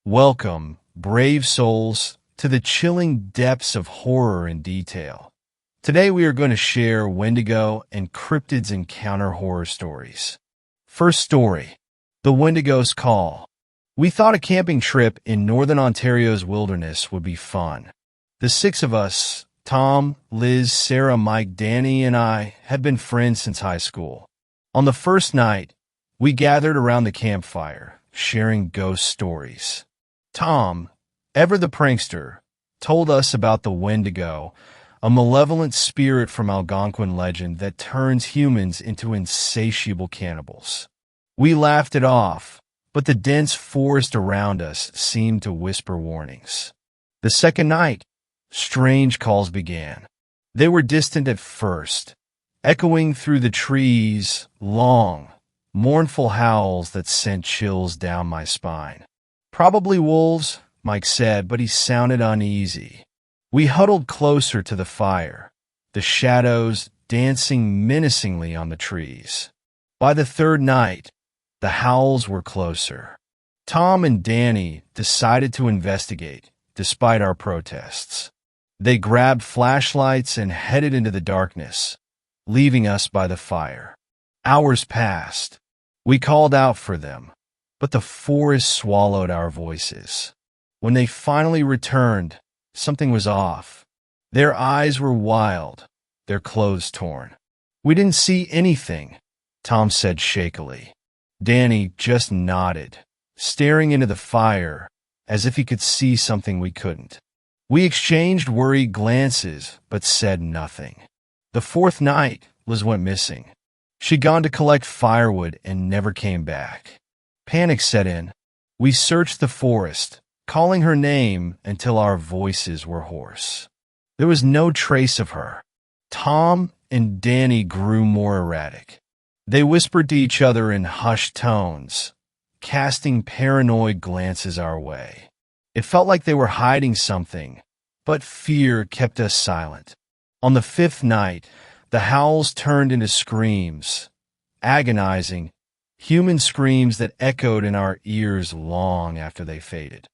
Welcome, brave souls, to the chilling depths of horror and detail. Today we are going to share Wendigo and cryptids encounter horror stories. First story, The Wendigo's Call. We thought a camping trip in northern Ontario's wilderness would be fun. The six of us, Tom, Liz, Sarah, Mike, Danny, and I, had been friends since high school. On the first night, we gathered around the campfire, sharing ghost stories. Tom, ever the prankster, told us about the Wendigo, a malevolent spirit from Algonquin legend that turns humans into insatiable cannibals. We laughed it off, but the dense forest around us seemed to whisper warnings. The second night, strange calls began. They were distant at first, echoing through the trees, long, mournful howls that sent chills down my spine. Probably wolves, Mike said, but he sounded uneasy. We huddled closer to the fire, the shadows dancing menacingly on the trees. By the third night, the howls were closer. Tom and Danny decided to investigate, despite our protests. They grabbed flashlights and headed into the darkness, leaving us by the fire. Hours passed. We called out for them, but the forest swallowed our voices. When they finally returned, something was off. Their eyes were wild, their clothes torn. "We didn't see anything," Tom said shakily. Danny just nodded, staring into the fire as if he could see something we couldn't. We exchanged worried glances, but said nothing. The fourth night, Liz went missing. She'd gone to collect firewood and never came back. Panic set in. We searched the forest, calling her name until our voices were hoarse. There was no trace of her. Tom and Danny grew more erratic. They whispered to each other in hushed tones, casting paranoid glances our way. It felt like they were hiding something, but fear kept us silent. On the fifth night, the howls turned into screams, agonizing, human screams that echoed in our ears long after they faded.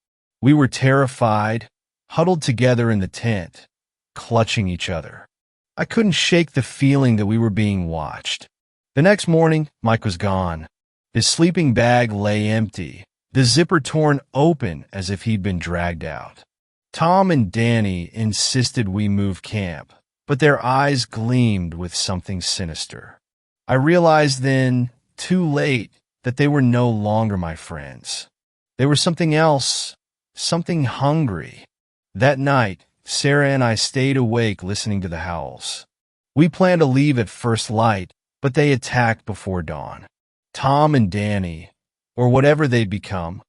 We were terrified, huddled together in the tent, clutching each other. I couldn't shake the feeling that we were being watched. The next morning, Mike was gone. His sleeping bag lay empty, the zipper torn open as if he'd been dragged out. Tom and Danny insisted we move camp, but their eyes gleamed with something sinister. I realized then, too late, that they were no longer my friends. They were something else, something hungry. That night, Sarah and I stayed awake listening to the howls. We planned to leave at first light, but they attacked before dawn. Tom and Danny, or whatever they'd become,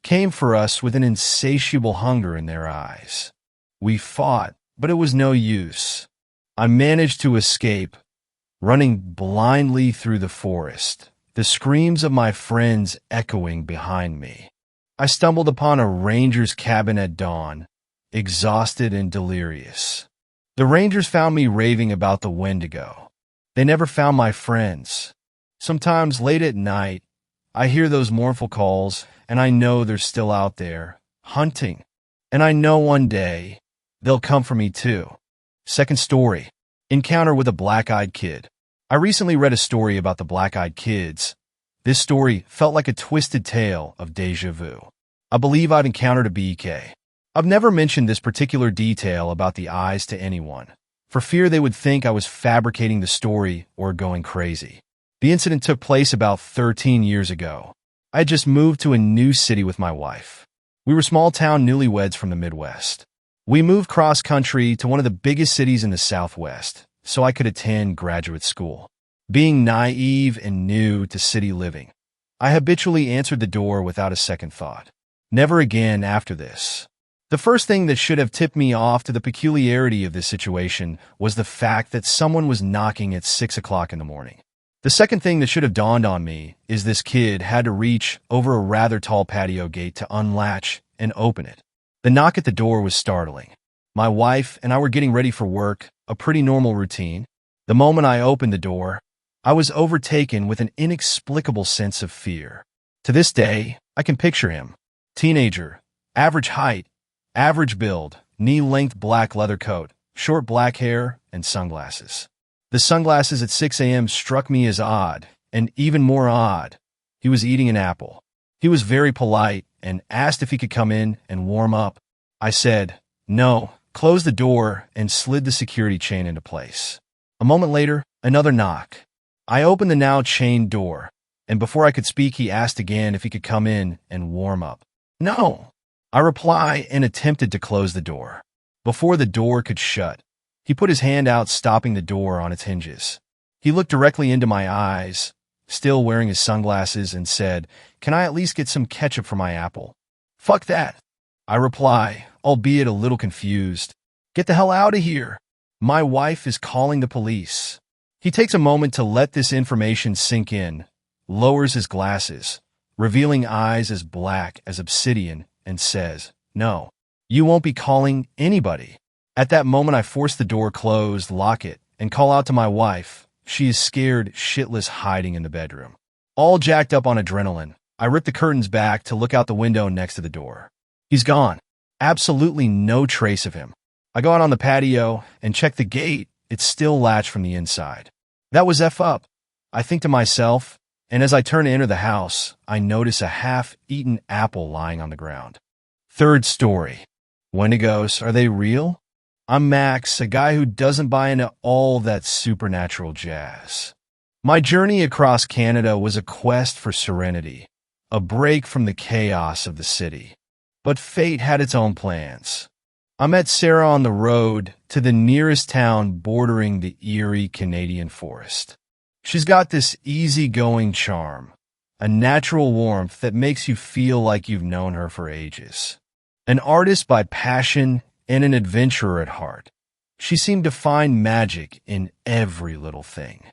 came for us with an insatiable hunger in their eyes. We fought, but it was no use. I managed to escape, running blindly through the forest, the screams of my friends echoing behind me. I stumbled upon a ranger's cabin at dawn, exhausted and delirious. The rangers found me raving about the Wendigo. They never found my friends. Sometimes late at night, I hear those mournful calls, and I know they're still out there, hunting. And I know one day, they'll come for me too. Second story, Encounter with a Black-Eyed Kid. I recently read a story about the Black-Eyed Kids. This story felt like a twisted tale of déjà vu. I believe I've encountered a BK. I've never mentioned this particular detail about the eyes to anyone, for fear they would think I was fabricating the story or going crazy. The incident took place about 13 years ago. I had just moved to a new city with my wife. We were small-town newlyweds from the Midwest. We moved cross-country to one of the biggest cities in the Southwest, so I could attend graduate school. Being naive and new to city living, I habitually answered the door without a second thought. Never again after this. The first thing that should have tipped me off to the peculiarity of this situation was the fact that someone was knocking at 6 o'clock in the morning. The second thing that should have dawned on me is this kid had to reach over a rather tall patio gate to unlatch and open it. The knock at the door was startling. My wife and I were getting ready for work, a pretty normal routine. The moment I opened the door, I was overtaken with an inexplicable sense of fear. To this day, I can picture him, Teenager. Average height. Average build. Knee-length black leather coat. Short black hair and sunglasses. The sunglasses at 6 a.m. struck me as odd, and even more odd. He was eating an apple. He was very polite and asked if he could come in and warm up. I said, no, closed the door, and slid the security chain into place. A moment later, another knock. I opened the now chained door, and before I could speak, he asked again if he could come in and warm up. No, I replied and attempted to close the door. Before the door could shut, he put his hand out, stopping the door on its hinges. He looked directly into my eyes, still wearing his sunglasses, and said, "Can I at least get some ketchup for my apple?" "Fuck that," I reply, albeit a little confused. "Get the hell out of here. My wife is calling the police." He takes a moment to let this information sink in, lowers his glasses, revealing eyes as black as obsidian, and says, "No, you won't be calling anybody." At that moment, I force the door closed, lock it, and call out to my wife. She is scared shitless, hiding in the bedroom. All jacked up on adrenaline, I rip the curtains back to look out the window next to the door. He's gone. Absolutely no trace of him. I go out on the patio and check the gate. It's still latched from the inside. That was F up, I think to myself, and as I turn to enter the house, I notice a half-eaten apple lying on the ground. Third story. Wendigos, are they real? I'm Max, a guy who doesn't buy into all that supernatural jazz. My journey across Canada was a quest for serenity, a break from the chaos of the city. But fate had its own plans. I met Sarah on the road to the nearest town bordering the eerie Canadian forest. She's got this easygoing charm, a natural warmth that makes you feel like you've known her for ages. An artist by passion and an adventurer at heart, she seemed to find magic in every little thing.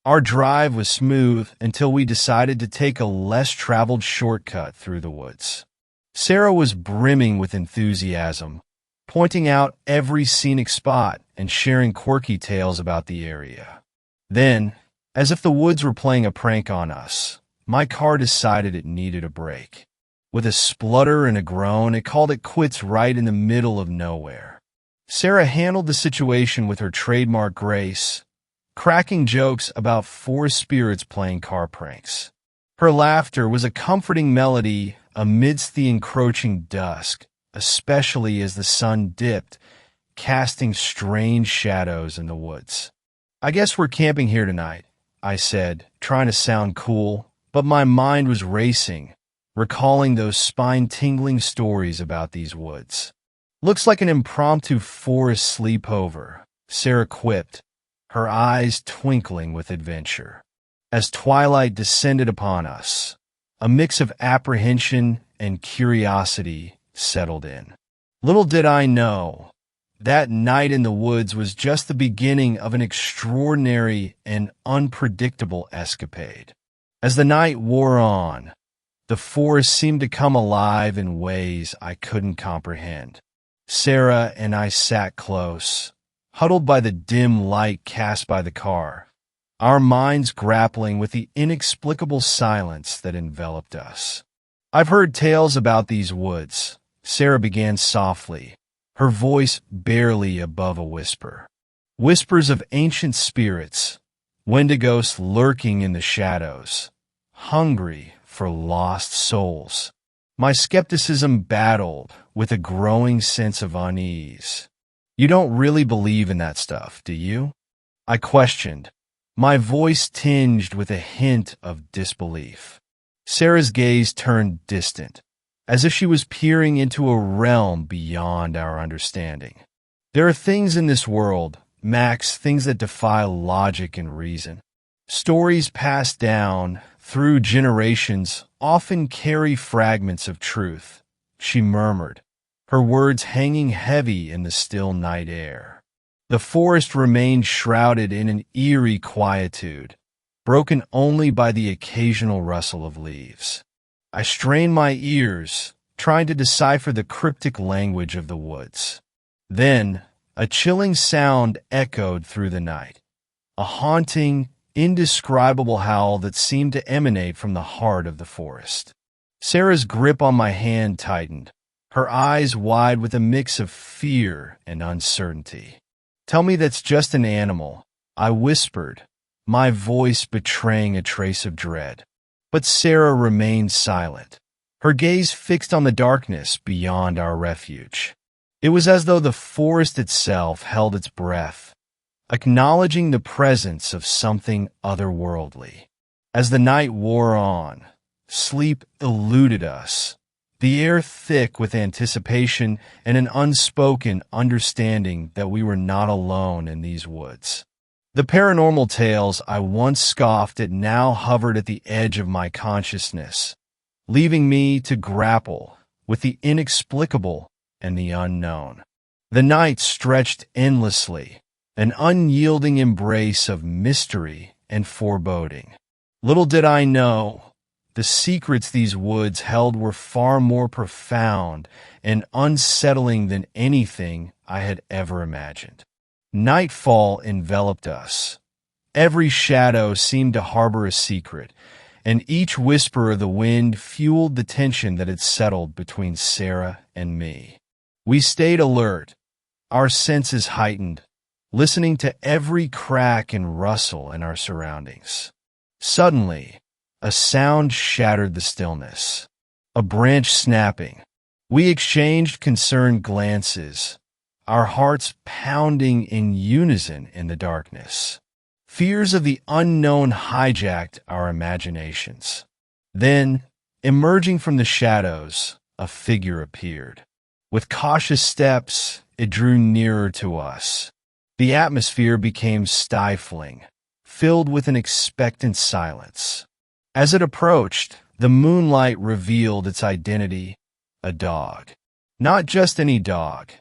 Our drive was smooth until we decided to take a less-traveled shortcut through the woods. Sarah was brimming with enthusiasm, pointing out every scenic spot and sharing quirky tales about the area. Then, as if the woods were playing a prank on us, my car decided it needed a break. With a splutter and a groan, it called it quits right in the middle of nowhere. Sarah handled the situation with her trademark grace, cracking jokes about forest spirits playing car pranks. Her laughter was a comforting melody amidst the encroaching dusk, especially as the sun dipped, casting strange shadows in the woods. "I guess we're camping here tonight," I said, trying to sound cool, but my mind was racing, recalling those spine-tingling stories about these woods. "Looks like an impromptu forest sleepover," Sarah quipped, her eyes twinkling with adventure. As twilight descended upon us, a mix of apprehension and curiosity settled in. Little did I know, that night in the woods was just the beginning of an extraordinary and unpredictable escapade. As the night wore on, the forest seemed to come alive in ways I couldn't comprehend. Sarah and I sat close, huddled by the dim light cast by the car, our minds grappling with the inexplicable silence that enveloped us. "I've heard tales about these woods," Sarah began softly, her voice barely above a whisper. "Whispers of ancient spirits, wendigos lurking in the shadows, hungry for lost souls." My skepticism battled with a growing sense of unease. "You don't really believe in that stuff, do you?" I questioned, my voice tinged with a hint of disbelief. Sarah's gaze turned distant, as if she was peering into a realm beyond our understanding. "There are things in this world, Max, things that defy logic and reason. Stories passed down through generations often carry fragments of truth," she murmured, her words hanging heavy in the still night air. The forest remained shrouded in an eerie quietude, broken only by the occasional rustle of leaves. I strained my ears, trying to decipher the cryptic language of the woods. Then, a chilling sound echoed through the night, a haunting, indescribable howl that seemed to emanate from the heart of the forest. Sarah's grip on my hand tightened, her eyes wide with a mix of fear and uncertainty. "Tell me that's just an animal," I whispered, my voice betraying a trace of dread. But Sarah remained silent, her gaze fixed on the darkness beyond our refuge. It was as though the forest itself held its breath, acknowledging the presence of something otherworldly. As the night wore on, sleep eluded us, the air thick with anticipation and an unspoken understanding that we were not alone in these woods. The paranormal tales I once scoffed at now hovered at the edge of my consciousness, leaving me to grapple with the inexplicable and the unknown. The night stretched endlessly, an unyielding embrace of mystery and foreboding. Little did I know, the secrets these woods held were far more profound and unsettling than anything I had ever imagined. Nightfall enveloped us. Every shadow seemed to harbor a secret, and each whisper of the wind fueled the tension that had settled between Sarah and me. We stayed alert, our senses heightened, listening to every crack and rustle in our surroundings. Suddenly, a sound shattered the stillness. A branch snapping. We exchanged concerned glances, our hearts pounding in unison in the darkness. Fears of the unknown hijacked our imaginations. Then, emerging from the shadows, a figure appeared. With cautious steps, it drew nearer to us. The atmosphere became stifling, filled with an expectant silence. As it approached, the moonlight revealed its identity, a dog. Not just any dog.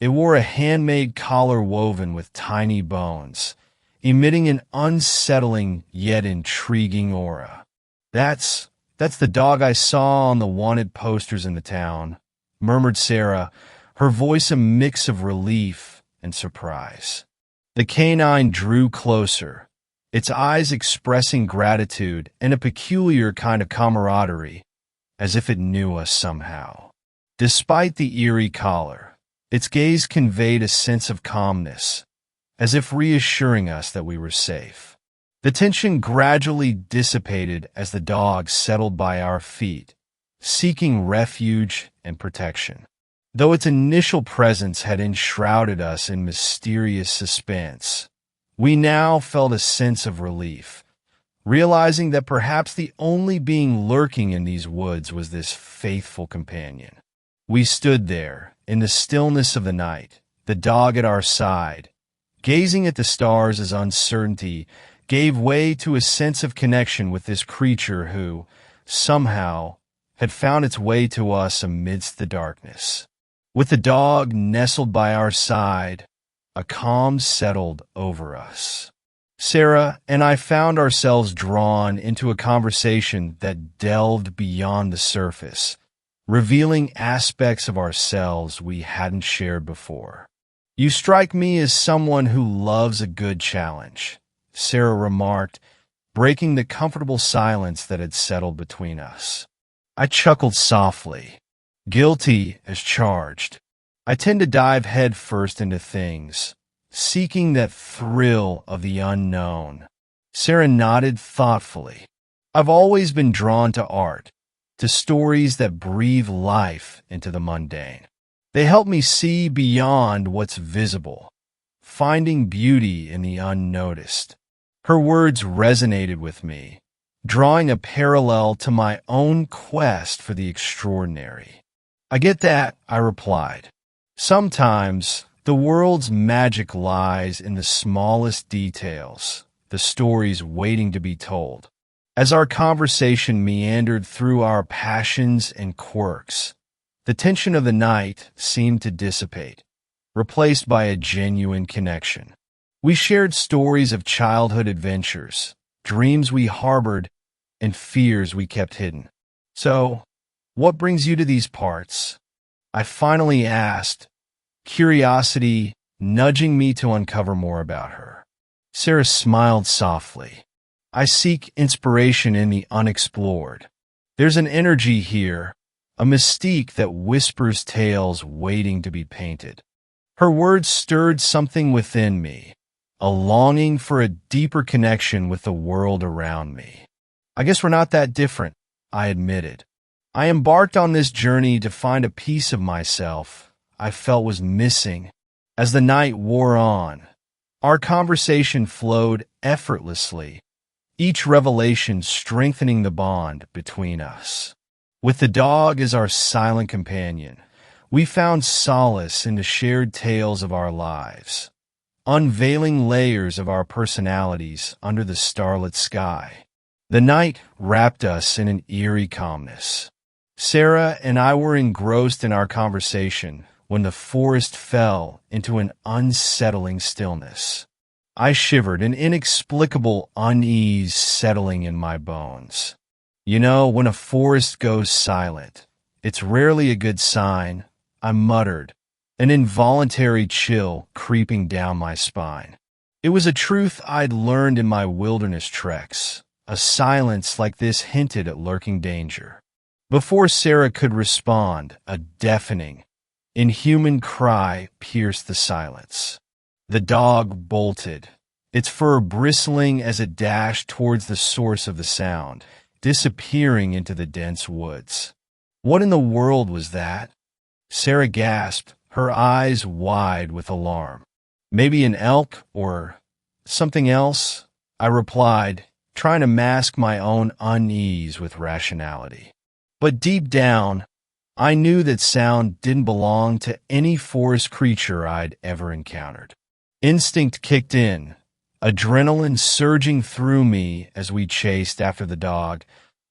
It wore a handmade collar woven with tiny bones, emitting an unsettling yet intriguing aura. That's the dog I saw on the wanted posters in the town," murmured Sarah, her voice a mix of relief and surprise. The canine drew closer, its eyes expressing gratitude and a peculiar kind of camaraderie, as if it knew us somehow. Despite the eerie collar, its gaze conveyed a sense of calmness, as if reassuring us that we were safe. The tension gradually dissipated as the dog settled by our feet, seeking refuge and protection. Though its initial presence had enshrouded us in mysterious suspense, we now felt a sense of relief, realizing that perhaps the only being lurking in these woods was this faithful companion. We stood there, in the stillness of the night, the dog at our side, gazing at the stars as uncertainty gave way to a sense of connection with this creature who, somehow, had found its way to us amidst the darkness. With the dog nestled by our side, a calm settled over us. Sarah and I found ourselves drawn into a conversation that delved beyond the surface, revealing aspects of ourselves we hadn't shared before. "You strike me as someone who loves a good challenge," Sarah remarked, breaking the comfortable silence that had settled between us. I chuckled softly. Guilty as charged. I tend to dive headfirst into things, seeking that thrill of the unknown. Sarah nodded thoughtfully. "I've always been drawn to art, to stories that breathe life into the mundane. They help me see beyond what's visible, finding beauty in the unnoticed." Her words resonated with me, drawing a parallel to my own quest for the extraordinary. "I get that," I replied. "Sometimes the world's magic lies in the smallest details, the stories waiting to be told." As our conversation meandered through our passions and quirks, the tension of the night seemed to dissipate, replaced by a genuine connection. We shared stories of childhood adventures, dreams we harbored, and fears we kept hidden. "So, what brings you to these parts?" I finally asked, curiosity nudging me to uncover more about her. Sarah smiled softly. "I seek inspiration in the unexplored. There's an energy here, a mystique that whispers tales waiting to be painted. Her words stirred something within me, a longing for a deeper connection with the world around me. I guess we're not that different, I admitted. I embarked on this journey to find a piece of myself I felt was missing. As the night wore on, our conversation flowed effortlessly, each revelation strengthening the bond between us. With the dog as our silent companion, we found solace in the shared tales of our lives, unveiling layers of our personalities under the starlit sky. The night wrapped us in an eerie calmness. Sarah and I were engrossed in our conversation when the forest fell into an unsettling stillness. I shivered, an inexplicable unease settling in my bones. You know, when a forest goes silent, it's rarely a good sign, I muttered, an involuntary chill creeping down my spine. It was a truth I'd learned in my wilderness treks. A silence like this hinted at lurking danger. Before Sarah could respond, a deafening, inhuman cry pierced the silence. The dog bolted, its fur bristling as it dashed towards the source of the sound, disappearing into the dense woods. What in the world was that? Sarah gasped, her eyes wide with alarm. Maybe an elk or something else, I replied, trying to mask my own unease with rationality. But deep down, I knew that sound didn't belong to any forest creature I'd ever encountered. Instinct kicked in, adrenaline surging through me as we chased after the dog,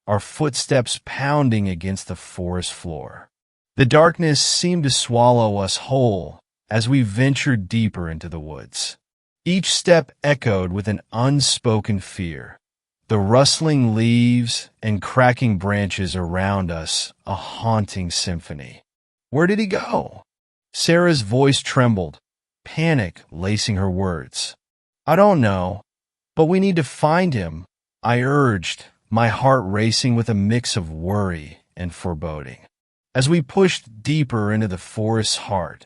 our footsteps pounding against the forest floor. The darkness seemed to swallow us whole as we ventured deeper into the woods. Each step echoed with an unspoken fear. The rustling leaves and cracking branches around us, a haunting symphony. Where did he go? Sarah's voice trembled, panic lacing her words. I don't know, but we need to find him, I urged, my heart racing with a mix of worry and foreboding. As we pushed deeper into the forest's heart,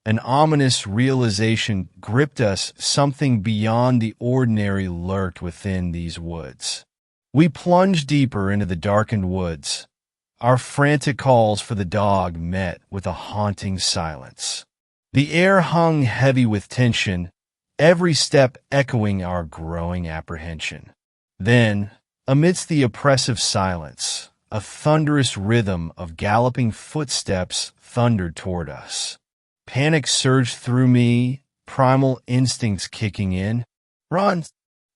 an ominous realization gripped us. Something beyond the ordinary lurked within these woods. We plunged deeper into the darkened woods. Our frantic calls for the dog met with a haunting silence. The air hung heavy with tension, every step echoing our growing apprehension. Then, amidst the oppressive silence, a thunderous rhythm of galloping footsteps thundered toward us. Panic surged through me, primal instincts kicking in. Run!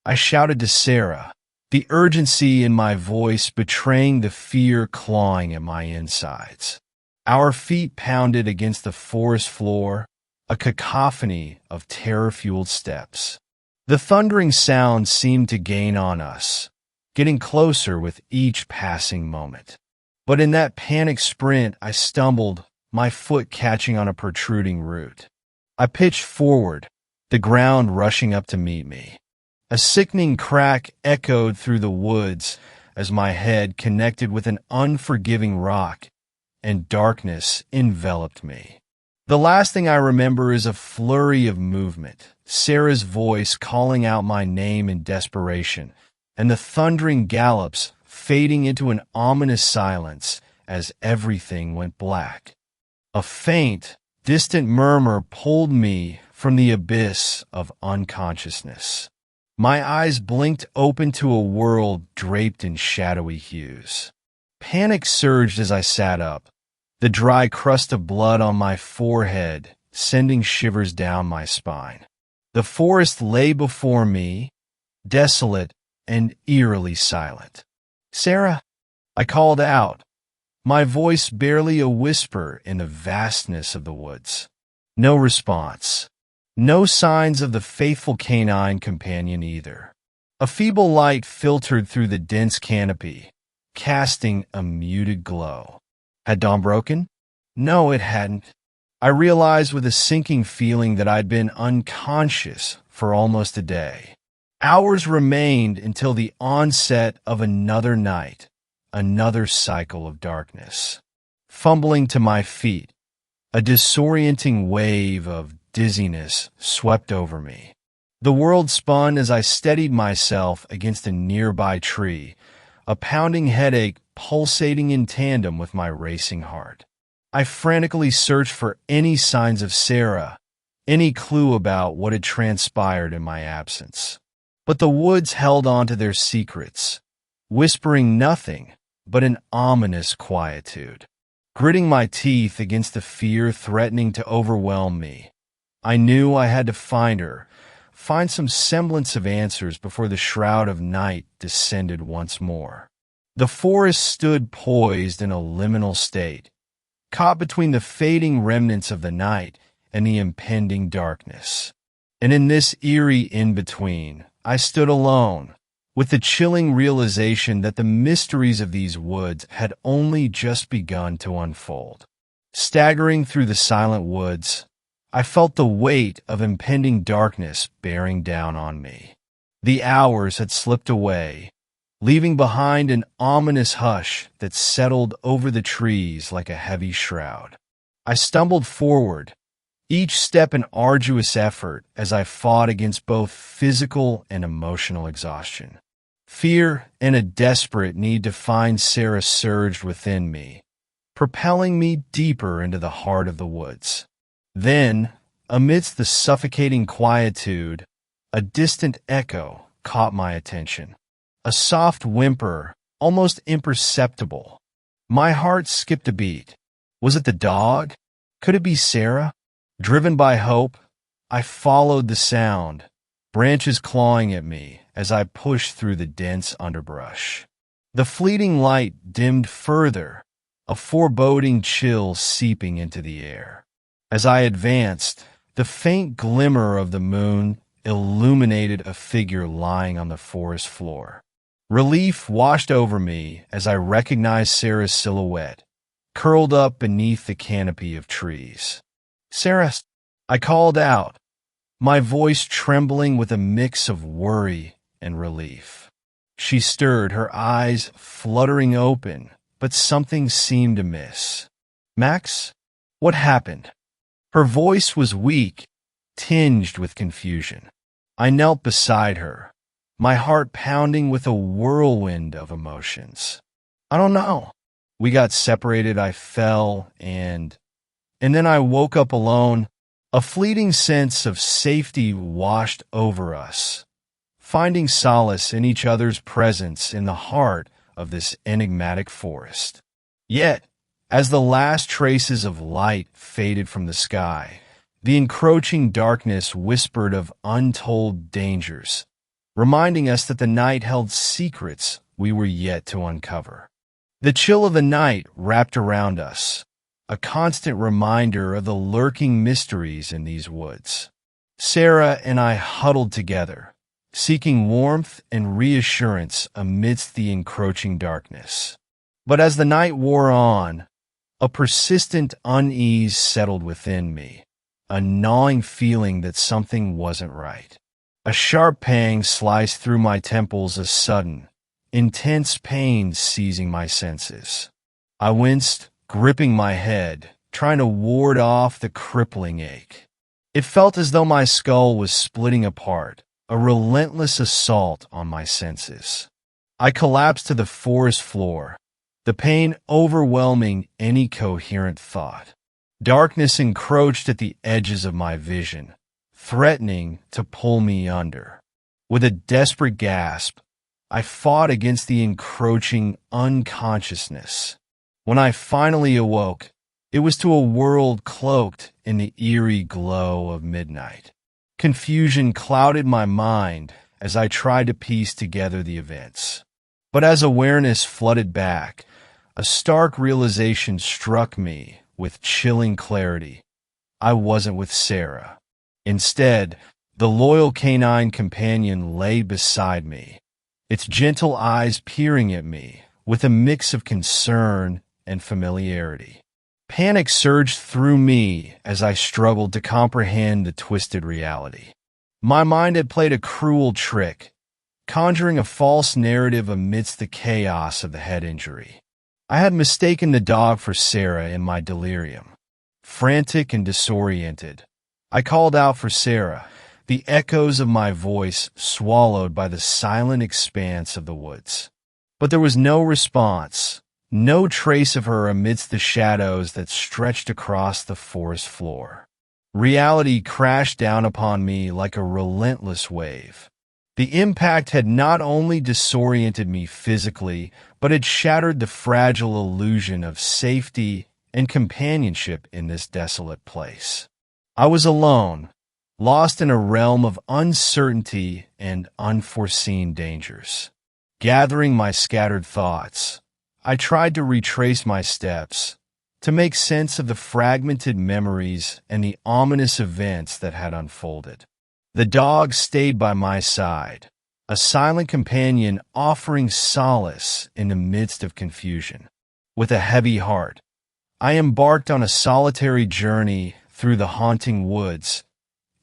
I shouted to Sarah, the urgency in my voice betraying the fear clawing at my insides. Our feet pounded against the forest floor, a cacophony of terror-fueled steps. The thundering sound seemed to gain on us, getting closer with each passing moment. But in that panic sprint, I stumbled, my foot catching on a protruding root. I pitched forward, the ground rushing up to meet me. A sickening crack echoed through the woods as my head connected with an unforgiving rock, and darkness enveloped me. The last thing I remember is a flurry of movement, Sarah's voice calling out my name in desperation, and the thundering gallops fading into an ominous silence as everything went black. A faint, distant murmur pulled me from the abyss of unconsciousness. My eyes blinked open to a world draped in shadowy hues. Panic surged as I sat up, the dry crust of blood on my forehead sending shivers down my spine. The forest lay before me, desolate and eerily silent. Sarah, I called out, my voice barely a whisper in the vastness of the woods. No response. No signs of the faithful canine companion either. A feeble light filtered through the dense canopy, casting a muted glow. Had dawn broken? No, it hadn't. I realized with a sinking feeling that I'd been unconscious for almost a day. Hours remained until the onset of another night, another cycle of darkness. Fumbling to my feet, a disorienting wave of dizziness swept over me. The world spun as I steadied myself against a nearby tree, a pounding headache pulsating in tandem with my racing heart. I frantically searched for any signs of Sarah, any clue about what had transpired in my absence. But the woods held on to their secrets, whispering nothing but an ominous quietude. Gritting my teeth against the fear threatening to overwhelm me, I knew I had to find her, find some semblance of answers before the shroud of night descended once more. The forest stood poised in a liminal state, caught between the fading remnants of the night and the impending darkness. And in this eerie in-between, I stood alone, with the chilling realization that the mysteries of these woods had only just begun to unfold. Staggering through the silent woods, I felt the weight of impending darkness bearing down on me. The hours had slipped away, leaving behind an ominous hush that settled over the trees like a heavy shroud. I stumbled forward, each step an arduous effort as I fought against both physical and emotional exhaustion. Fear and a desperate need to find Sarah surged within me, propelling me deeper into the heart of the woods. Then, amidst the suffocating quietude, a distant echo caught my attention. A soft whimper, almost imperceptible. My heart skipped a beat. Was it the dog? Could it be Sarah? Driven by hope, I followed the sound, branches clawing at me as I pushed through the dense underbrush. The fleeting light dimmed further, a foreboding chill seeping into the air. As I advanced, the faint glimmer of the moon illuminated a figure lying on the forest floor. Relief washed over me as I recognized Sarah's silhouette, curled up beneath the canopy of trees. "Sarah," I called out, my voice trembling with a mix of worry and relief. She stirred, her eyes fluttering open, but something seemed amiss. "Max, what happened?" Her voice was weak, tinged with confusion. I knelt beside her, my heart pounding with a whirlwind of emotions. "I don't know. We got separated, I fell, and then I woke up alone." A fleeting sense of safety washed over us, finding solace in each other's presence in the heart of this enigmatic forest. Yet, as the last traces of light faded from the sky, the encroaching darkness whispered of untold dangers, reminding us that the night held secrets we were yet to uncover. The chill of the night wrapped around us, a constant reminder of the lurking mysteries in these woods. Sarah and I huddled together, seeking warmth and reassurance amidst the encroaching darkness. But as the night wore on, a persistent unease settled within me, a gnawing feeling that something wasn't right. A sharp pang sliced through my temples, a sudden, intense pain seizing my senses. I winced, gripping my head, trying to ward off the crippling ache. It felt as though my skull was splitting apart, a relentless assault on my senses. I collapsed to the forest floor, the pain overwhelming any coherent thought. Darkness encroached at the edges of my vision, threatening to pull me under. With a desperate gasp, I fought against the encroaching unconsciousness. When I finally awoke, it was to a world cloaked in the eerie glow of midnight. Confusion clouded my mind as I tried to piece together the events. But as awareness flooded back, a stark realization struck me with chilling clarity. I wasn't with Sarah. Instead, the loyal canine companion lay beside me, its gentle eyes peering at me with a mix of concern and familiarity. Panic surged through me as I struggled to comprehend the twisted reality. My mind had played a cruel trick, conjuring a false narrative amidst the chaos of the head injury. I had mistaken the dog for Sarah in my delirium. Frantic and disoriented, I called out for Sarah, the echoes of my voice swallowed by the silent expanse of the woods. But there was no response, no trace of her amidst the shadows that stretched across the forest floor. Reality crashed down upon me like a relentless wave. The impact had not only disoriented me physically, but had shattered the fragile illusion of safety and companionship in this desolate place. I was alone, lost in a realm of uncertainty and unforeseen dangers. Gathering my scattered thoughts, I tried to retrace my steps, to make sense of the fragmented memories and the ominous events that had unfolded. The dog stayed by my side, a silent companion offering solace in the midst of confusion. With a heavy heart, I embarked on a solitary journey through the haunting woods,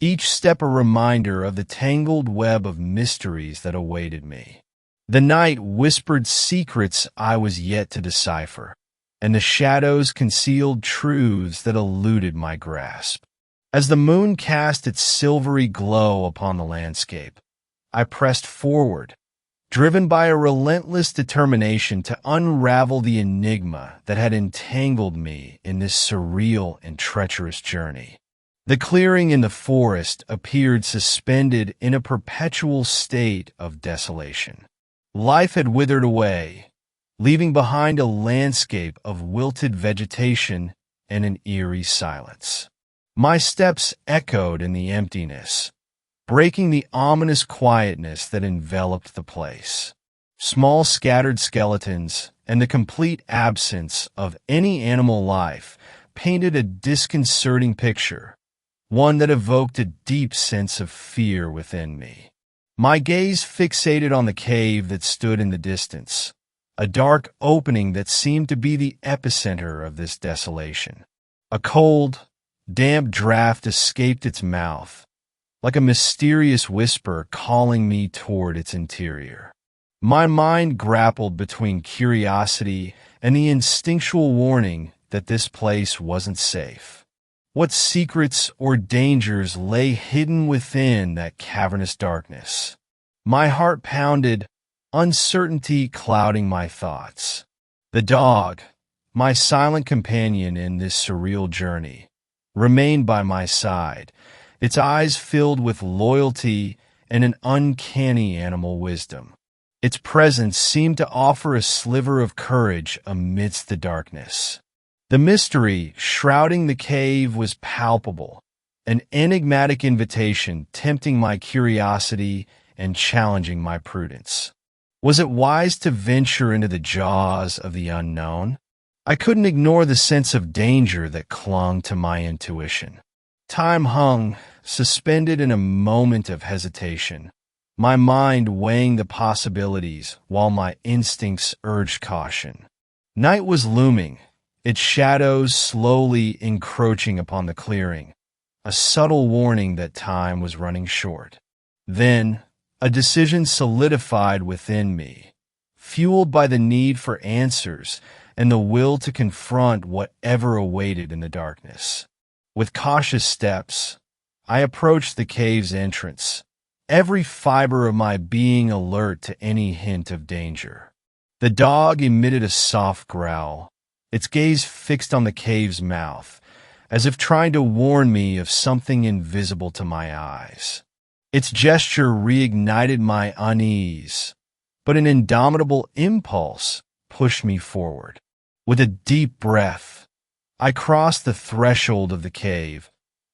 each step a reminder of the tangled web of mysteries that awaited me. The night whispered secrets I was yet to decipher, and the shadows concealed truths that eluded my grasp. As the moon cast its silvery glow upon the landscape, I pressed forward, driven by a relentless determination to unravel the enigma that had entangled me in this surreal and treacherous journey. The clearing in the forest appeared suspended in a perpetual state of desolation. Life had withered away, leaving behind a landscape of wilted vegetation and an eerie silence. My steps echoed in the emptiness, breaking the ominous quietness that enveloped the place. Small scattered skeletons and the complete absence of any animal life painted a disconcerting picture, one that evoked a deep sense of fear within me. My gaze fixated on the cave that stood in the distance, a dark opening that seemed to be the epicenter of this desolation. A cold, damp draft escaped its mouth, like a mysterious whisper calling me toward its interior. My mind grappled between curiosity and the instinctual warning that this place wasn't safe. What secrets or dangers lay hidden within that cavernous darkness? My heart pounded, uncertainty clouding my thoughts. The dog, my silent companion in this surreal journey, remained by my side, its eyes filled with loyalty and an uncanny animal wisdom. Its presence seemed to offer a sliver of courage amidst the darkness. The mystery shrouding the cave was palpable, an enigmatic invitation tempting my curiosity and challenging my prudence. Was it wise to venture into the jaws of the unknown? I couldn't ignore the sense of danger that clung to my intuition. Time hung, suspended in a moment of hesitation, my mind weighing the possibilities while my instincts urged caution. Night was looming, its shadows slowly encroaching upon the clearing, a subtle warning that time was running short. Then, a decision solidified within me, fueled by the need for answers and the will to confront whatever awaited in the darkness. With cautious steps, I approached the cave's entrance, every fiber of my being alert to any hint of danger. The dog emitted a soft growl, its gaze fixed on the cave's mouth, as if trying to warn me of something invisible to my eyes. Its gesture reignited my unease, but an indomitable impulse pushed me forward. With a deep breath, I crossed the threshold of the cave,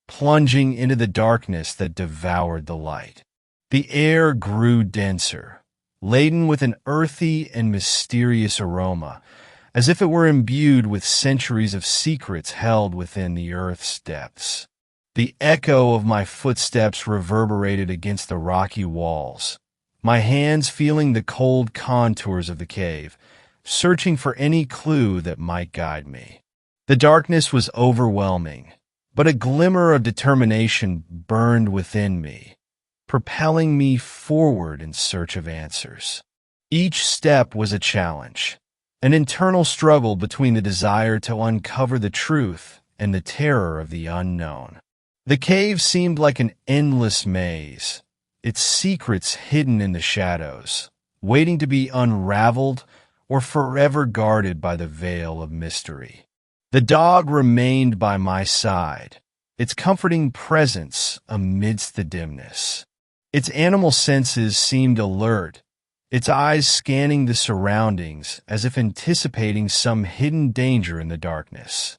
plunging into the darkness that devoured the light. The air grew denser, laden with an earthy and mysterious aroma, as if it were imbued with centuries of secrets held within the earth's depths. The echo of my footsteps reverberated against the rocky walls, my hands feeling the cold contours of the cave, searching for any clue that might guide me. The darkness was overwhelming, but a glimmer of determination burned within me, propelling me forward in search of answers. Each step was a challenge, an internal struggle between the desire to uncover the truth and the terror of the unknown. The cave seemed like an endless maze, its secrets hidden in the shadows, waiting to be unraveled or forever guarded by the veil of mystery. The dog remained by my side, its comforting presence amidst the dimness. Its animal senses seemed alert, its eyes scanning the surroundings as if anticipating some hidden danger in the darkness.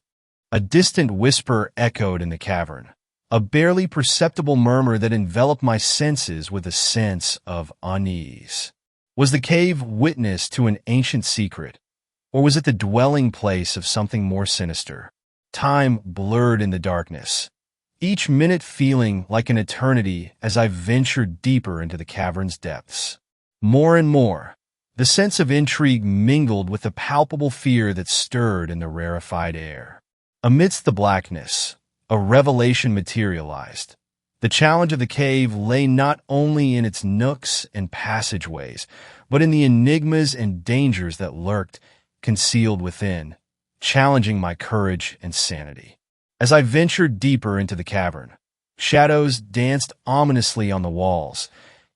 A distant whisper echoed in the cavern, a barely perceptible murmur that enveloped my senses with a sense of unease. Was the cave witness to an ancient secret, or was it the dwelling place of something more sinister? Time blurred in the darkness, each minute feeling like an eternity as I ventured deeper into the cavern's depths. More and more, the sense of intrigue mingled with the palpable fear that stirred in the rarefied air. Amidst the blackness, a revelation materialized. The challenge of the cave lay not only in its nooks and passageways, but in the enigmas and dangers that lurked, concealed within, challenging my courage and sanity. As I ventured deeper into the cavern, shadows danced ominously on the walls,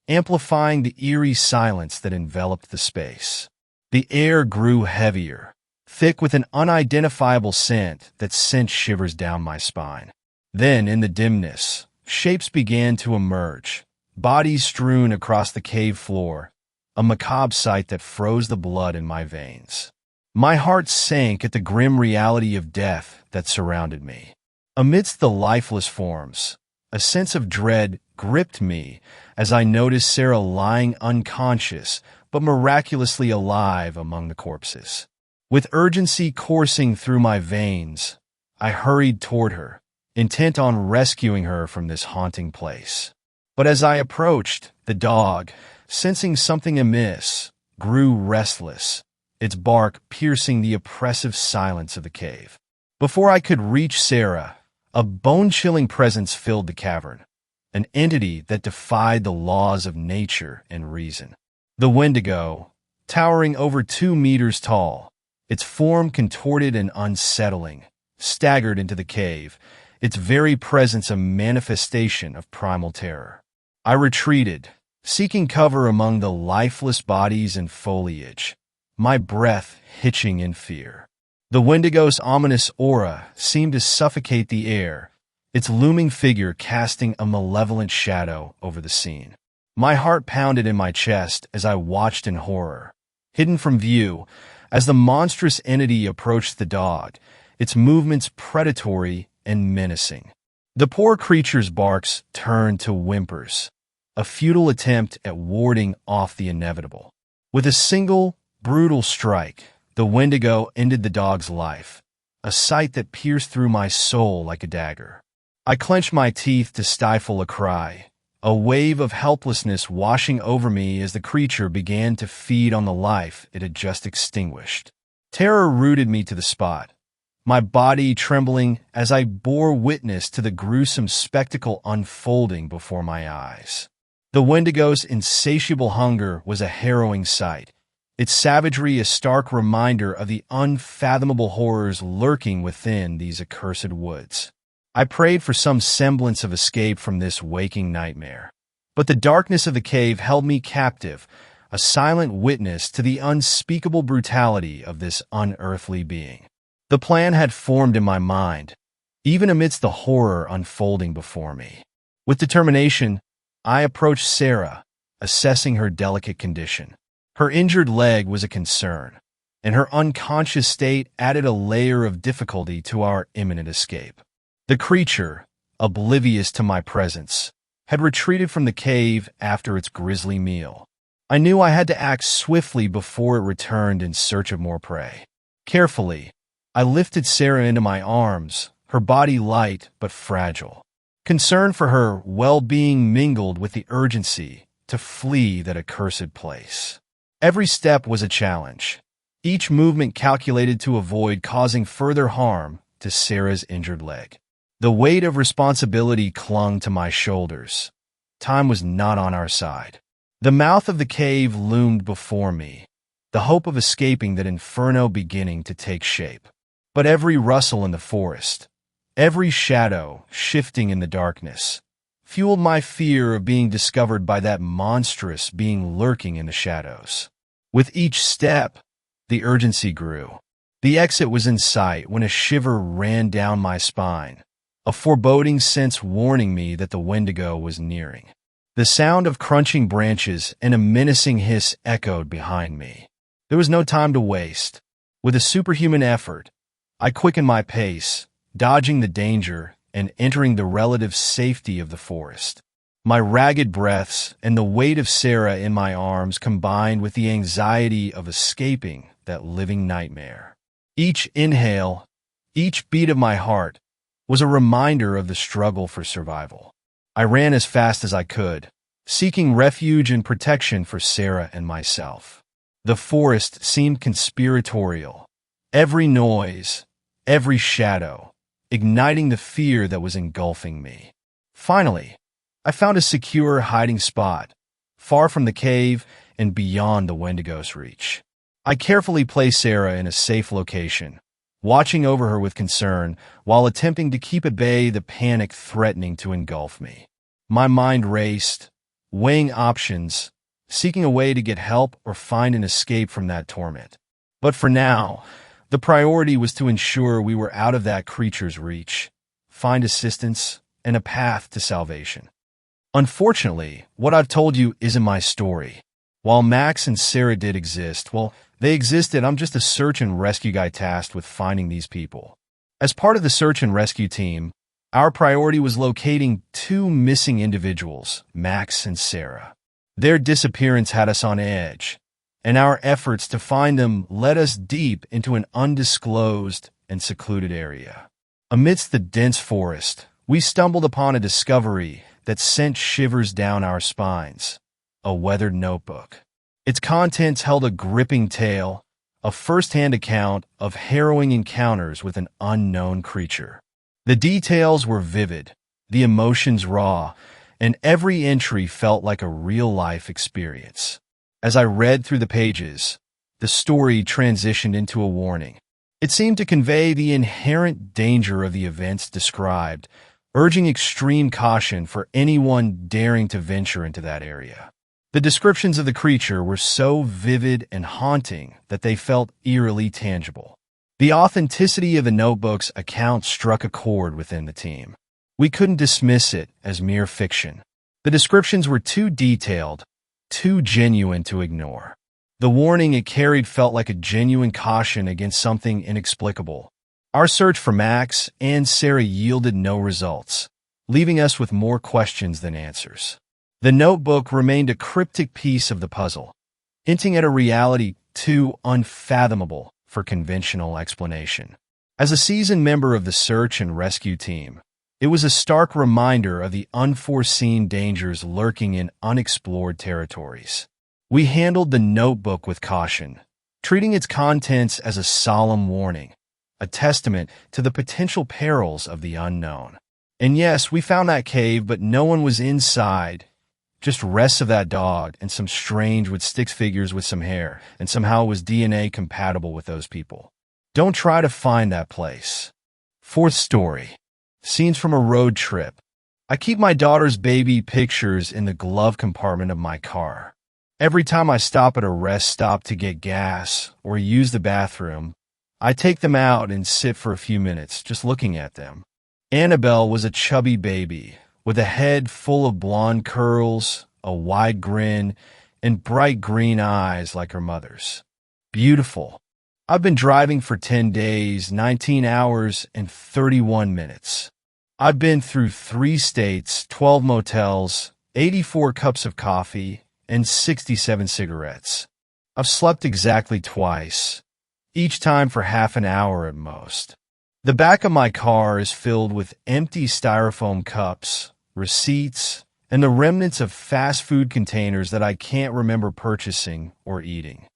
amplifying the eerie silence that enveloped the space. The air grew heavier, thick with an unidentifiable scent that sent shivers down my spine. Then, in the dimness, shapes began to emerge, bodies strewn across the cave floor, a macabre sight that froze the blood in my veins. My heart sank at the grim reality of death that surrounded me. Amidst the lifeless forms, a sense of dread gripped me as I noticed Sarah lying unconscious but miraculously alive among the corpses. With urgency coursing through my veins, I hurried toward her, intent on rescuing her from this haunting place. But as I approached, the dog, sensing something amiss, grew restless, its bark piercing the oppressive silence of the cave. Before I could reach Sarah, a bone-chilling presence filled the cavern, an entity that defied the laws of nature and reason. The windigo, towering over 2 meters tall, its form contorted and unsettling, staggered into the cave, its very presence a manifestation of primal terror. I retreated, seeking cover among the lifeless bodies and foliage, my breath hitching in fear. The windigo's ominous aura seemed to suffocate the air, its looming figure casting a malevolent shadow over the scene. My heart pounded in my chest as I watched in horror. Hidden from view, as the monstrous entity approached the dog, its movements predatory and menacing. The poor creature's barks turned to whimpers, a futile attempt at warding off the inevitable. With a single, brutal strike, the windigo ended the dog's life, a sight that pierced through my soul like a dagger. I clenched my teeth to stifle a cry, a wave of helplessness washing over me as the creature began to feed on the life it had just extinguished. Terror rooted me to the spot, my body trembling as I bore witness to the gruesome spectacle unfolding before my eyes. The windigo's insatiable hunger was a harrowing sight, its savagery a stark reminder of the unfathomable horrors lurking within these accursed woods. I prayed for some semblance of escape from this waking nightmare. But the darkness of the cave held me captive, a silent witness to the unspeakable brutality of this unearthly being. The plan had formed in my mind, even amidst the horror unfolding before me. With determination, I approached Sarah, assessing her delicate condition. Her injured leg was a concern, and her unconscious state added a layer of difficulty to our imminent escape. The creature, oblivious to my presence, had retreated from the cave after its grisly meal. I knew I had to act swiftly before it returned in search of more prey. Carefully, I lifted Sarah into my arms, her body light but fragile. Concern for her well-being mingled with the urgency to flee that accursed place. Every step was a challenge, each movement calculated to avoid causing further harm to Sarah's injured leg. The weight of responsibility clung to my shoulders, time was not on our side. The mouth of the cave loomed before me, the hope of escaping that inferno beginning to take shape. But every rustle in the forest, every shadow shifting in the darkness, fueled my fear of being discovered by that monstrous being lurking in the shadows. With each step, the urgency grew. The exit was in sight when a shiver ran down my spine, a foreboding sense warning me that the Wendigo was nearing. The sound of crunching branches and a menacing hiss echoed behind me. There was no time to waste. With a superhuman effort, I quickened my pace, dodging the danger and entering the relative safety of the forest. My ragged breaths and the weight of Sarah in my arms combined with the anxiety of escaping that living nightmare. Each inhale, each beat of my heart, was a reminder of the struggle for survival. I ran as fast as I could, seeking refuge and protection for Sarah and myself. The forest seemed conspiratorial. Every noise, every shadow, igniting the fear that was engulfing me. Finally, I found a secure hiding spot, far from the cave and beyond the Wendigo's reach. I carefully placed Sarah in a safe location, watching over her with concern while attempting to keep at bay the panic threatening to engulf me. My mind raced, weighing options, seeking a way to get help or find an escape from that torment. But for now, the priority was to ensure we were out of that creature's reach, find assistance, and a path to salvation. Unfortunately, what I've told you isn't my story. While Max and Sarah did exist, well, they existed. I'm just a search and rescue guy tasked with finding these people. As part of the search and rescue team, our priority was locating two missing individuals, Max and Sarah. Their disappearance had us on edge, and our efforts to find them led us deep into an undisclosed and secluded area. Amidst the dense forest, we stumbled upon a discovery that sent shivers down our spines: a weathered notebook. Its contents held a gripping tale, a first-hand account of harrowing encounters with an unknown creature. The details were vivid, the emotions raw, and every entry felt like a real-life experience. As I read through the pages, the story transitioned into a warning. It seemed to convey the inherent danger of the events described, urging extreme caution for anyone daring to venture into that area. The descriptions of the creature were so vivid and haunting that they felt eerily tangible. The authenticity of the notebook's account struck a chord within the team. We couldn't dismiss it as mere fiction. The descriptions were too detailed, too genuine to ignore. The warning it carried felt like a genuine caution against something inexplicable. Our search for Max and Sarah yielded no results, leaving us with more questions than answers. The notebook remained a cryptic piece of the puzzle, hinting at a reality too unfathomable for conventional explanation. As a seasoned member of the search and rescue team, it was a stark reminder of the unforeseen dangers lurking in unexplored territories. We handled the notebook with caution, treating its contents as a solemn warning, a testament to the potential perils of the unknown. And yes, we found that cave, but no one was inside. Just rests of that dog and some strange with sticks figures with some hair, and somehow it was DNA compatible with those people. Don't try to find that place. Fourth story. Scenes from a road trip. I keep my daughter's baby pictures in the glove compartment of my car. Every time I stop at a rest stop to get gas or use the bathroom, I take them out and sit for a few minutes just looking at them. Annabelle was a chubby baby with a head full of blonde curls, a wide grin, and bright green eyes like her mother's. Beautiful. I've been driving for 10 days, 19 hours, and 31 minutes. I've been through 3 states, 12 motels, 84 cups of coffee, and 67 cigarettes. I've slept exactly twice, each time for half an hour at most. The back of my car is filled with empty styrofoam cups, receipts, and the remnants of fast food containers that I can't remember purchasing or eating.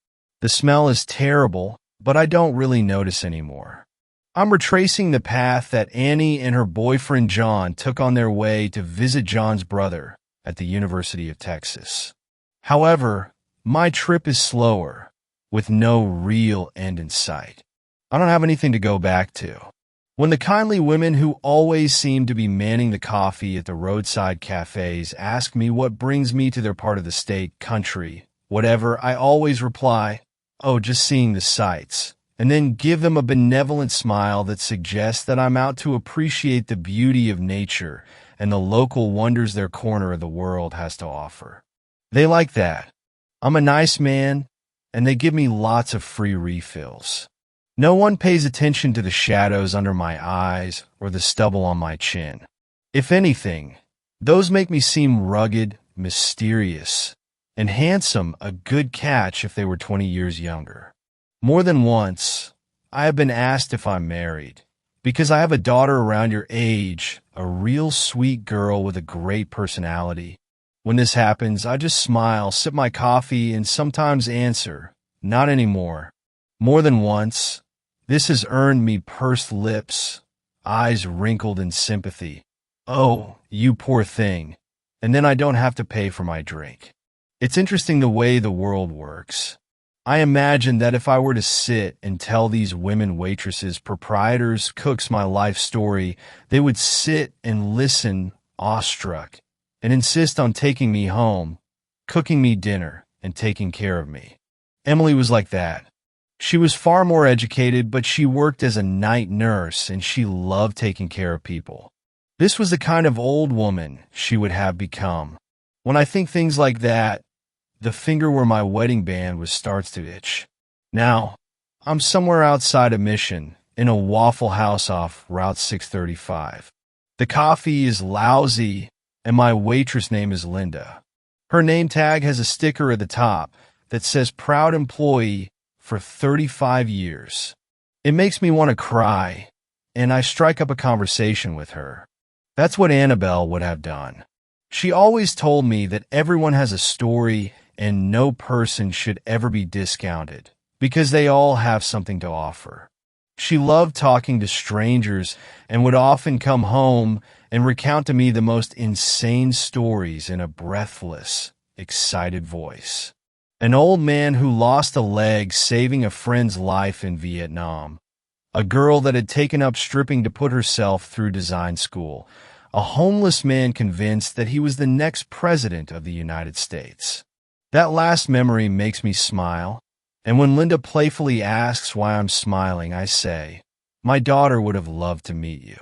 The smell is terrible, but I don't really notice anymore. I'm retracing the path that Annie and her boyfriend John took on their way to visit John's brother, at the University of Texas. However, my trip is slower, with no real end in sight. I don't have anything to go back to. When the kindly women who always seem to be manning the coffee at the roadside cafes ask me what brings me to their part of the state, country, whatever, I always reply, "Oh, just seeing the sights," and then give them a benevolent smile that suggests that I'm out to appreciate the beauty of nature and the local wonders their corner of the world has to offer. They like that. I'm a nice man, and they give me lots of free refills. No one pays attention to the shadows under my eyes or the stubble on my chin. If anything, those make me seem rugged, mysterious, and handsome, a good catch if they were 20 years younger. More than once, I have been asked if I'm married, because I have a daughter around your age, a real sweet girl with a great personality. When this happens, I just smile, sip my coffee, and sometimes answer, "Not anymore." More than once, this has earned me pursed lips, eyes wrinkled in sympathy. "Oh, you poor thing," and then I don't have to pay for my drink. It's interesting the way the world works. I imagine that if I were to sit and tell these women waitresses, proprietors, cooks my life story, they would sit and listen, awestruck, and insist on taking me home, cooking me dinner, and taking care of me. Emily was like that. She was far more educated, but she worked as a night nurse, and she loved taking care of people. This was the kind of old woman she would have become. When I think things like that, the finger where my wedding band was starts to itch. Now, I'm somewhere outside of Mission, in a Waffle House off Route 635. The coffee is lousy, and my waitress name is Linda. Her name tag has a sticker at the top that says "Proud Employee for 35 years. It makes me want to cry, and I strike up a conversation with her. That's what Annabelle would have done. She always told me that everyone has a story and no person should ever be discounted, because they all have something to offer. She loved talking to strangers and would often come home and recount to me the most insane stories in a breathless, excited voice. An old man who lost a leg saving a friend's life in Vietnam. A girl that had taken up stripping to put herself through design school. A homeless man convinced that he was the next president of the United States. That last memory makes me smile, and when Linda playfully asks why I'm smiling, I say, "My daughter would have loved to meet you.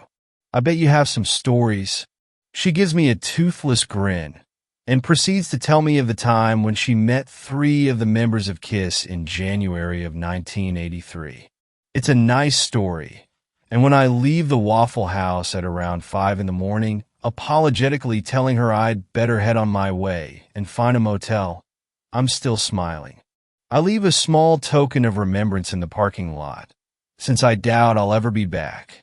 I bet you have some stories." She gives me a toothless grin and proceeds to tell me of the time when she met 3 of the members of KISS in January of 1983. It's a nice story, and when I leave the Waffle House at around 5 in the morning, apologetically telling her I'd better head on my way and find a motel, I'm still smiling. I leave a small token of remembrance in the parking lot, since I doubt I'll ever be back.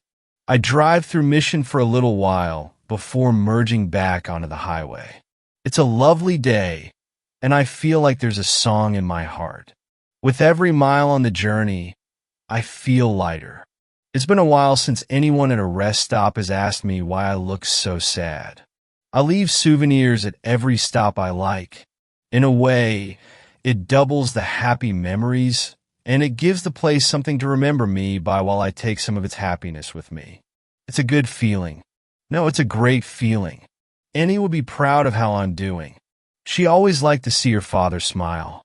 I drive through Mission for a little while before merging back onto the highway. It's a lovely day, and I feel like there's a song in my heart. With every mile on the journey, I feel lighter. It's been a while since anyone at a rest stop has asked me why I look so sad. I leave souvenirs at every stop I like. In a way, it doubles the happy memories, and it gives the place something to remember me by while I take some of its happiness with me. It's a good feeling. No, it's a great feeling. Annie will be proud of how I'm doing. She always liked to see her father smile.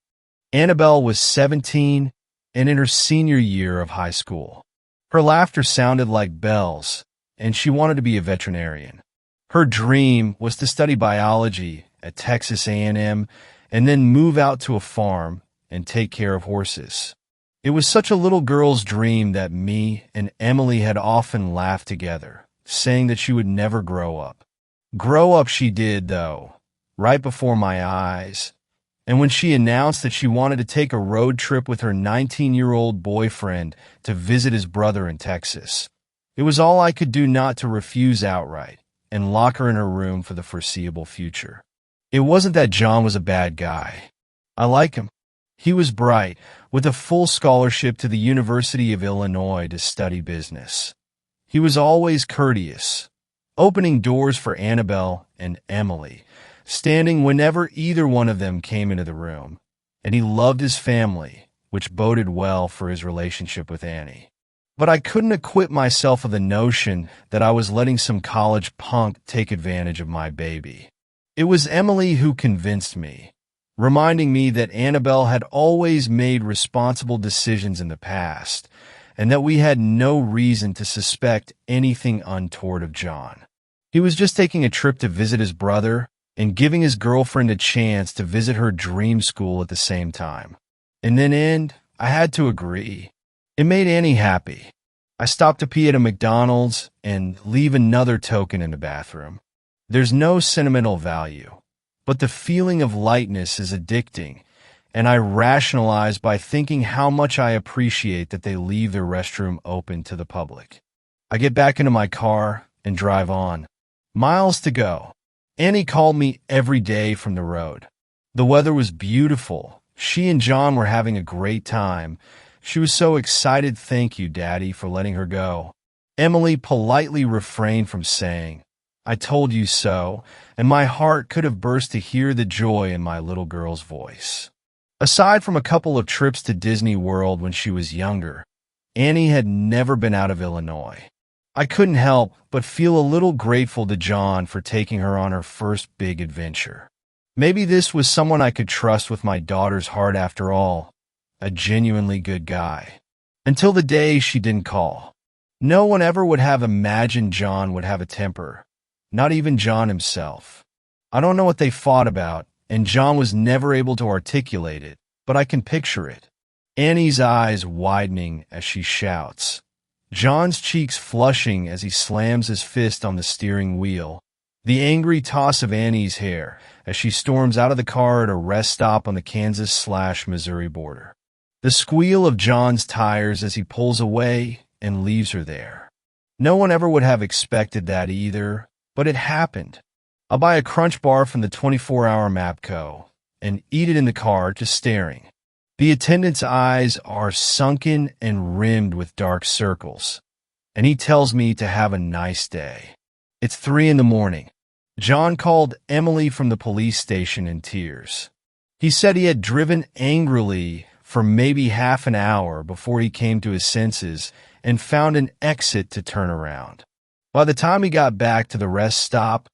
Annabelle was 17 and in her senior year of high school. Her laughter sounded like bells, and she wanted to be a veterinarian. Her dream was to study biology at Texas A&M and then move out to a farm and take care of horses. It was such a little girl's dream that me and Emily had often laughed together, saying that she would never grow up. Grow up she did, though, right before my eyes. And when she announced that she wanted to take a road trip with her 19-year-old boyfriend to visit his brother in Texas, it was all I could do not to refuse outright and lock her in her room for the foreseeable future. It wasn't that John was a bad guy. I like him. He was bright, with a full scholarship to the University of Illinois to study business. He was always courteous, opening doors for Annabelle and Emily, standing whenever either one of them came into the room, and he loved his family, which boded well for his relationship with Annie. But I couldn't acquit myself of the notion that I was letting some college punk take advantage of my baby. It was Emily who convinced me, reminding me that Annabelle had always made responsible decisions in the past, and that we had no reason to suspect anything untoward of John. He was just taking a trip to visit his brother and giving his girlfriend a chance to visit her dream school at the same time. In the end, I had to agree. It made Annie happy. I stopped to pee at a McDonald's and leave another token in the bathroom. There's no sentimental value, but the feeling of lightness is addicting, and I rationalize by thinking how much I appreciate that they leave their restroom open to the public. I get back into my car and drive on. Miles to go. Annie called me every day from the road. The weather was beautiful. She and John were having a great time. She was so excited. Thank you, Daddy, for letting her go. Emily politely refrained from saying, I told you so, and my heart could have burst to hear the joy in my little girl's voice. Aside from a couple of trips to Disney World when she was younger, Annie had never been out of Illinois. I couldn't help but feel a little grateful to John for taking her on her first big adventure. Maybe this was someone I could trust with my daughter's heart after all, a genuinely good guy. Until the day she didn't call. No one ever would have imagined John would have a temper, not even John himself. I don't know what they fought about, and John was never able to articulate it, but I can picture it. Annie's eyes widening as she shouts. John's cheeks flushing as he slams his fist on the steering wheel. The angry toss of Annie's hair as she storms out of the car at a rest stop on the Kansas/Missouri border. The squeal of John's tires as he pulls away and leaves her there. No one ever would have expected that either, but it happened. I'll buy a Crunch bar from the 24-hour Mapco and eat it in the car just staring. The attendant's eyes are sunken and rimmed with dark circles, and he tells me to have a nice day. It's 3 a.m. John called Emily from the police station in tears. He said he had driven angrily for maybe half an hour before he came to his senses and found an exit to turn around. By the time he got back to the rest stop,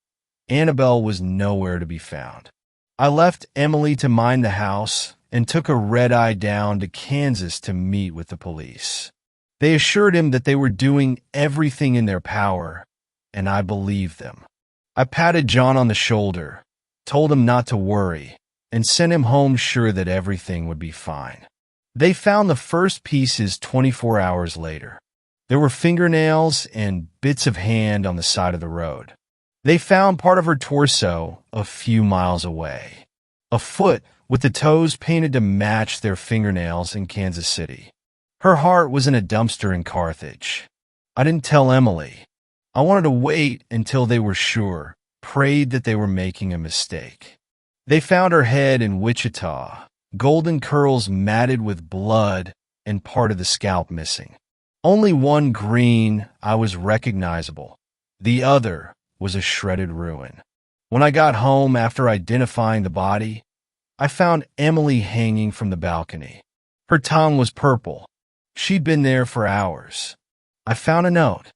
Annabelle was nowhere to be found. I left Emily to mind the house and took a red-eye down to Kansas to meet with the police. They assured him that they were doing everything in their power, and I believed them. I patted John on the shoulder, told him not to worry, and sent him home sure that everything would be fine. They found the first pieces 24 hours later. There were fingernails and bits of hand on the side of the road. They found part of her torso a few miles away. A foot with the toes painted to match their fingernails in Kansas City. Her heart was in a dumpster in Carthage. I didn't tell Emily. I wanted to wait until they were sure, prayed that they were making a mistake. They found her head in Wichita, golden curls matted with blood and part of the scalp missing. Only one green eye was recognizable. The other was a shredded ruin. When I got home after identifying the body, I found Emily hanging from the balcony. Her tongue was purple. She'd been there for hours. I found a note.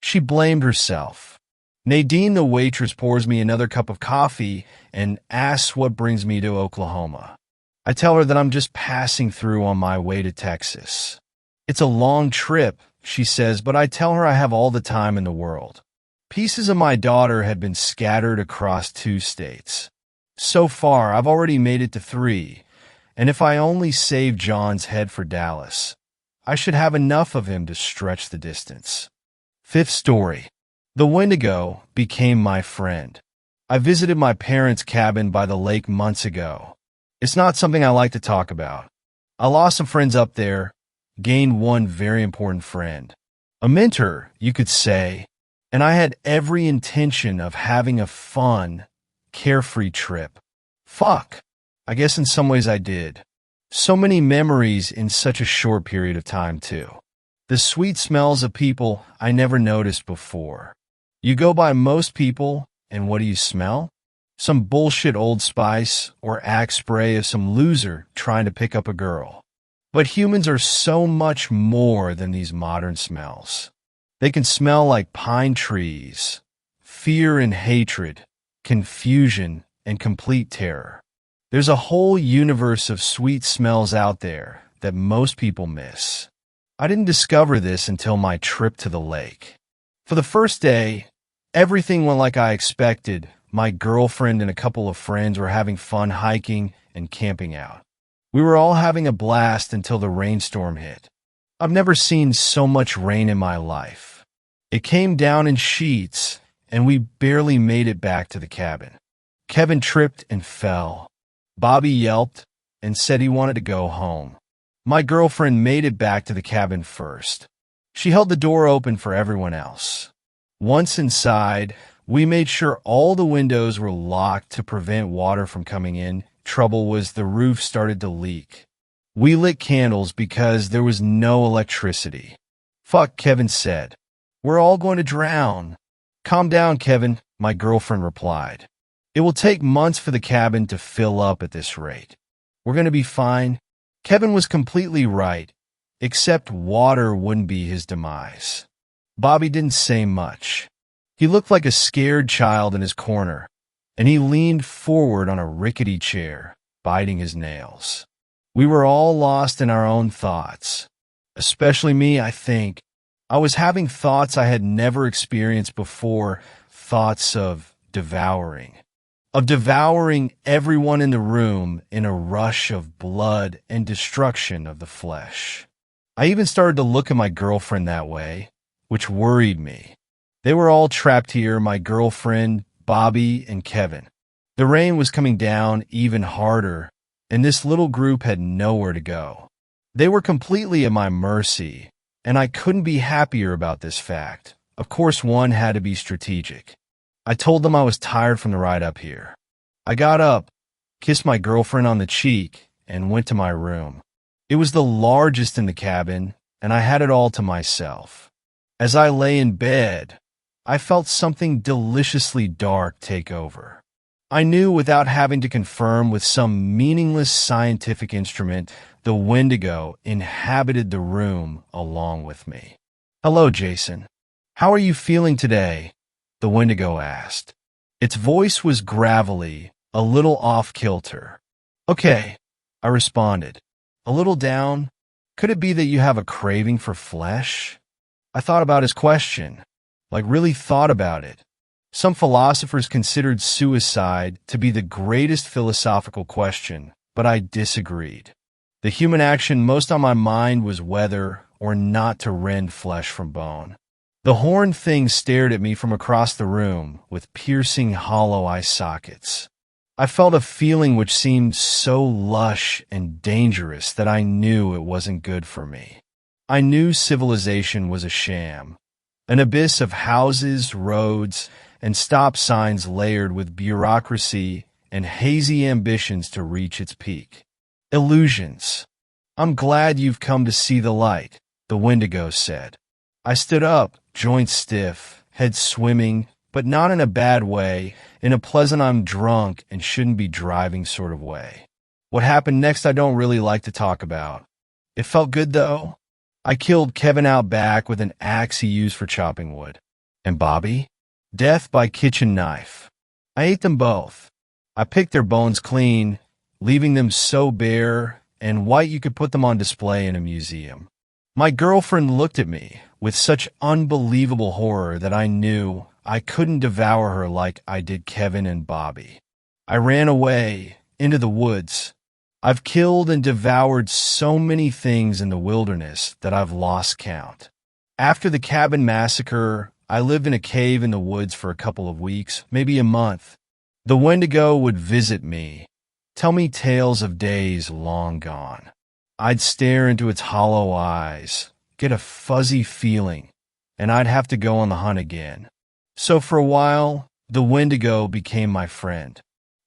She blamed herself. Nadine, the waitress, pours me another cup of coffee and asks what brings me to Oklahoma. I tell her that I'm just passing through on my way to Texas. It's a long trip, she says, but I tell her I have all the time in the world. Pieces of my daughter had been scattered across 2 states. So far, I've already made it to 3, and if I only save John's head for Dallas, I should have enough of him to stretch the distance. 5th story. The Wendigo became my friend. I visited my parents' cabin by the lake months ago. It's not something I like to talk about. I lost some friends up there, gained one very important friend. A mentor, you could say, and I had every intention of having a fun, carefree trip. Fuck. I guess in some ways I did. So many memories in such a short period of time, too. The sweet smells of people I never noticed before. You go by most people, and what do you smell? some bullshit Old Spice or Axe spray of some loser trying to pick up a girl. But humans are so much more than these modern smells. They can smell like pine trees, fear and hatred, confusion and complete terror. There's a whole universe of sweet smells out there that most people miss. I didn't discover this until my trip to the lake. For the first day, everything went like I expected. My girlfriend and a couple of friends were having fun hiking and camping out. We were all having a blast until the rainstorm hit. I've never seen so much rain in my life. It came down in sheets, and we barely made it back to the cabin. Kevin tripped and fell. Bobby yelped and said he wanted to go home. My girlfriend made it back to the cabin first. She held the door open for everyone else. Once inside, we made sure all the windows were locked to prevent water from coming in. Trouble was the roof started to leak. We lit candles because there was no electricity. Fuck, Kevin said. We're all going to drown. Calm down, Kevin, my girlfriend replied. It will take months for the cabin to fill up at this rate. We're going to be fine. Kevin was completely right, except water wouldn't be his demise. Bobby didn't say much. He looked like a scared child in his corner, and he leaned forward on a rickety chair, biting his nails. We were all lost in our own thoughts. Especially me, I think. I was having thoughts I had never experienced before, thoughts of devouring everyone in the room in a rush of blood and destruction of the flesh. I even started to look at my girlfriend that way, which worried me. They were all trapped here, my girlfriend, Bobby, and Kevin. The rain was coming down even harder, and this little group had nowhere to go. They were completely at my mercy, and I couldn't be happier about this fact. Of course, one had to be strategic. I told them I was tired from the ride up here. I got up, kissed my girlfriend on the cheek, and went to my room. It was the largest in the cabin, and I had it all to myself. As I lay in bed, I felt something deliciously dark take over. I knew without having to confirm with some meaningless scientific instrument, the windigo inhabited the room along with me. Hello, Jason. How are you feeling today? The windigo asked. Its voice was gravelly, a little off-kilter. Okay, I responded. A little down? Could it be that you have a craving for flesh? I thought about his question. Really thought about it. Some philosophers considered suicide to be the greatest philosophical question, but I disagreed. The human action most on my mind was whether or not to rend flesh from bone. The horned thing stared at me from across the room with piercing hollow eye sockets. I felt a feeling which seemed so lush and dangerous that I knew it wasn't good for me. I knew civilization was a sham, an abyss of houses, roads, and stop signs layered with bureaucracy and hazy ambitions to reach its peak. Illusions. I'm glad you've come to see the light, the windigo said. I stood up, joints stiff, head swimming, but not in a bad way, in a pleasant I'm drunk and shouldn't be driving sort of way. What happened next I don't really like to talk about. It felt good though. I killed Kevin out back with an axe he used for chopping wood. And Bobby? Death by kitchen knife. I ate them both. I picked their bones clean, leaving them so bare and white you could put them on display in a museum. My girlfriend looked at me with such unbelievable horror that I knew I couldn't devour her like I did Kevin and Bobby. I ran away into the woods. I've killed and devoured so many things in the wilderness that I've lost count. After the cabin massacre, I lived in a cave in the woods for a couple of weeks, maybe a month. The windigo would visit me, tell me tales of days long gone. I'd stare into its hollow eyes, get a fuzzy feeling, and I'd have to go on the hunt again. So for a while, the windigo became my friend.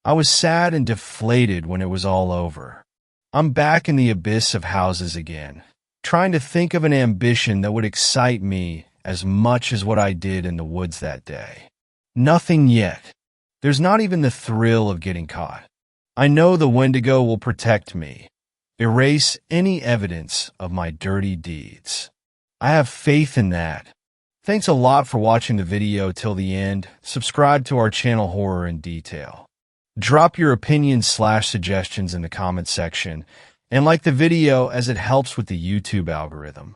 I was sad and deflated when it was all over. I'm back in the abyss of houses again, trying to think of an ambition that would excite me as much as what I did in the woods that day. Nothing yet. There's not even the thrill of getting caught. I know the Wendigo will protect me, erase any evidence of my dirty deeds. I have faith in that. Thanks a lot for watching the video till the end. Subscribe to our channel Horror in Detail. Drop your opinions/suggestions in the comments section and like the video as it helps with the YouTube algorithm.